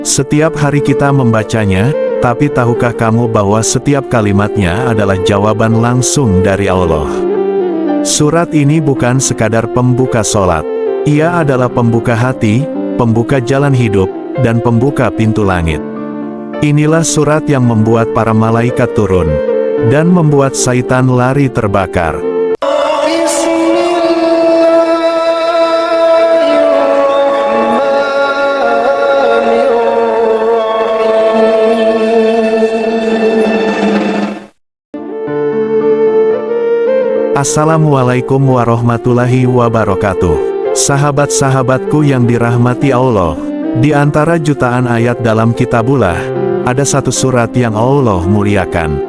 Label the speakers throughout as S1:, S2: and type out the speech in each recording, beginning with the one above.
S1: Setiap hari kita membacanya, tapi tahukah kamu bahwa setiap kalimatnya adalah jawaban langsung dari Allah? Surat ini bukan sekadar pembuka sholat. Ia adalah pembuka hati, pembuka jalan hidup, dan pembuka pintu langit. Inilah surat yang membuat para malaikat turun, dan membuat syaitan lari terbakar. Assalamualaikum warahmatullahi wabarakatuh. Sahabat-sahabatku yang dirahmati Allah, di antara jutaan ayat dalam kitabullah, ada satu surat yang Allah muliakan.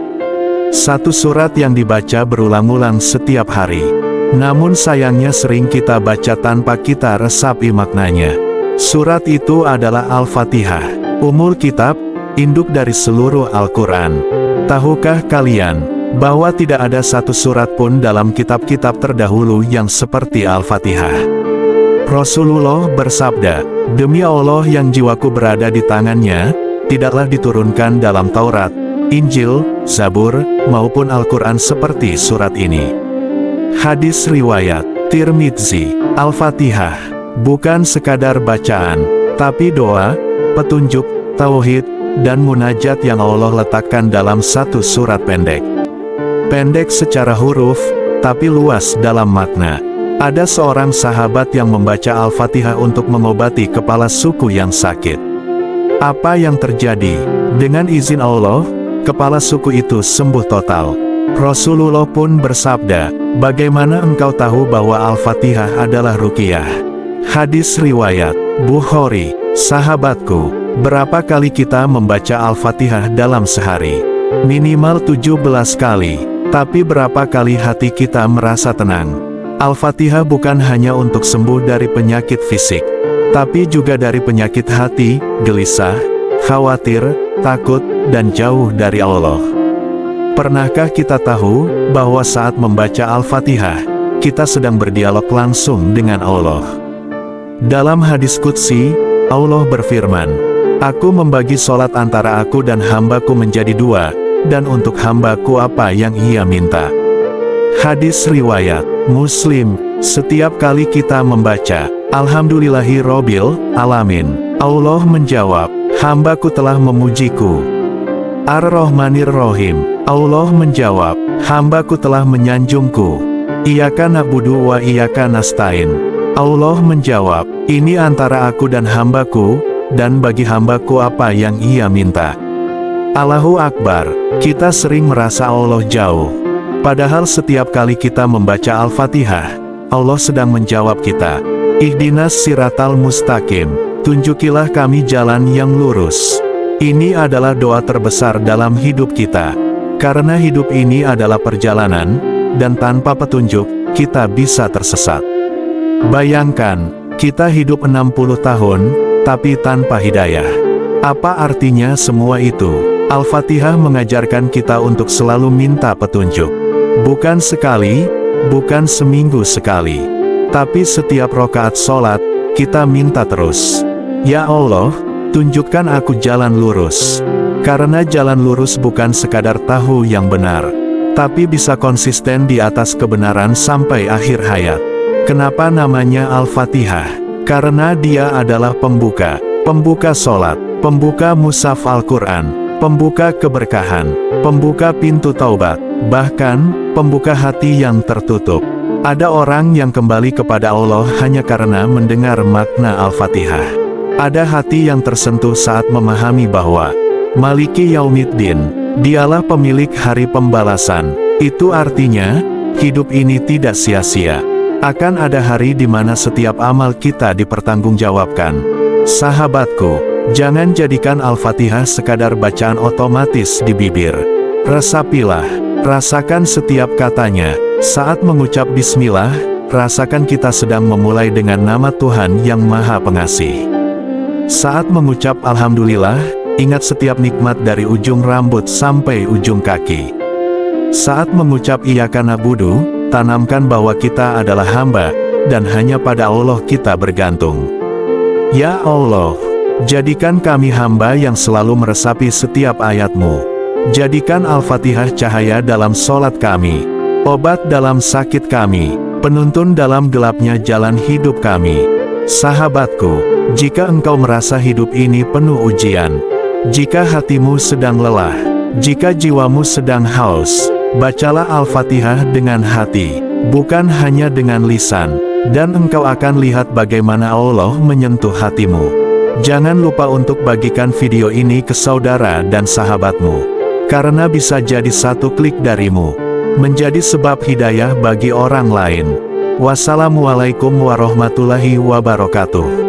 S1: Satu surat yang dibaca berulang-ulang setiap hari. Namun sayangnya sering kita baca tanpa kita resapi maknanya. Surat itu adalah Al-Fatihah, Ummul Kitab, induk dari seluruh Al-Quran. Tahukah kalian bahwa tidak ada satu surat pun dalam kitab-kitab terdahulu yang seperti Al-Fatihah? Rasulullah bersabda, "Demi Allah yang jiwaku berada di tangannya, tidaklah diturunkan dalam Taurat, Injil, Zabur, maupun Al-Quran seperti surat ini." Hadis riwayat Tirmidzi. Al-Fatihah bukan sekadar bacaan, tapi doa, petunjuk, tauhid, dan munajat yang Allah letakkan dalam satu surat pendek. Pendek secara huruf, tapi luas dalam makna. Ada seorang sahabat yang membaca Al-Fatihah untuk mengobati kepala suku yang sakit. Apa yang terjadi? Dengan izin Allah, kepala suku itu sembuh total. Rasulullah pun bersabda, "Bagaimana engkau tahu bahwa Al-Fatihah adalah ruqyah?" Hadis riwayat Bukhari. Sahabatku, berapa kali kita membaca Al-Fatihah dalam sehari? Minimal 17 kali. Tapi berapa kali hati kita merasa tenang? Al-Fatihah bukan hanya untuk sembuh dari penyakit fisik, tapi juga dari penyakit hati, gelisah, khawatir, takut, dan jauh dari Allah. Pernahkah kita tahu bahwa saat membaca Al-Fatihah, kita sedang berdialog langsung dengan Allah? Dalam hadis qudsi, Allah berfirman, "Aku membagi sholat antara aku dan hambaku menjadi dua, dan untuk hambaku apa yang ia minta." Hadis riwayat Muslim. Setiap kali kita membaca Alhamdulillahirobbil alamin, Allah menjawab, "Hambaku telah memujiku." Ar-Rahmanir-Rahim, Allah menjawab, "Hambaku telah menyanjungku." Iyyaka na'budu wa iyyaka nasta'in, Allah menjawab, "Ini antara aku dan hambaku, dan bagi hambaku apa yang ia minta." Allahu Akbar. Kita sering merasa Allah jauh. Padahal setiap kali kita membaca Al-Fatihah, Allah sedang menjawab kita. Ihdinas siratal mustaqim, tunjukilah kami jalan yang lurus. Ini adalah doa terbesar dalam hidup kita. Karena hidup ini adalah perjalanan, dan tanpa petunjuk, kita bisa tersesat. Bayangkan, kita hidup 60 tahun, tapi tanpa hidayah. Apa artinya semua itu? Al-Fatihah mengajarkan kita untuk selalu minta petunjuk. Bukan sekali, bukan seminggu sekali, tapi setiap rakaat sholat, kita minta terus. Ya Allah, tunjukkan aku jalan lurus. Karena jalan lurus bukan sekadar tahu yang benar, tapi bisa konsisten di atas kebenaran sampai akhir hayat. Kenapa namanya Al-Fatihah? Karena dia adalah pembuka sholat, pembuka mushaf Al-Quran, pembuka keberkahan, pembuka pintu taubat, bahkan, pembuka hati yang tertutup. Ada orang yang kembali kepada Allah hanya karena mendengar makna Al-Fatihah. Ada hati yang tersentuh saat memahami bahwa Maliki Yaumiddin, dialah pemilik hari pembalasan. Itu artinya, hidup ini tidak sia-sia. Akan ada hari di mana setiap amal kita dipertanggungjawabkan. Sahabatku, jangan jadikan Al-Fatihah sekadar bacaan otomatis di bibir. Resapilah, rasakan setiap katanya. Saat mengucap Bismillah, rasakan kita sedang memulai dengan nama Tuhan yang Maha Pengasih. Saat mengucap Alhamdulillah, ingat setiap nikmat dari ujung rambut sampai ujung kaki. Saat mengucap Iyyaka na'budu, tanamkan bahwa kita adalah hamba, dan hanya pada Allah kita bergantung. Ya Allah, Jadikan kami hamba yang selalu meresapi setiap ayat-Mu. Jadikan Al-Fatihah cahaya dalam sholat kami, obat dalam sakit kami, penuntun dalam gelapnya jalan hidup kami. Sahabatku, jika engkau merasa hidup ini penuh ujian, jika hatimu sedang lelah, jika jiwamu sedang haus, bacalah Al-Fatihah dengan hati, bukan hanya dengan lisan, dan engkau akan lihat bagaimana Allah menyentuh hatimu. Jangan lupa untuk bagikan video ini ke saudara dan sahabatmu, karena bisa jadi satu klik darimu, menjadi sebab hidayah bagi orang lain. Wassalamualaikum warahmatullahi wabarakatuh.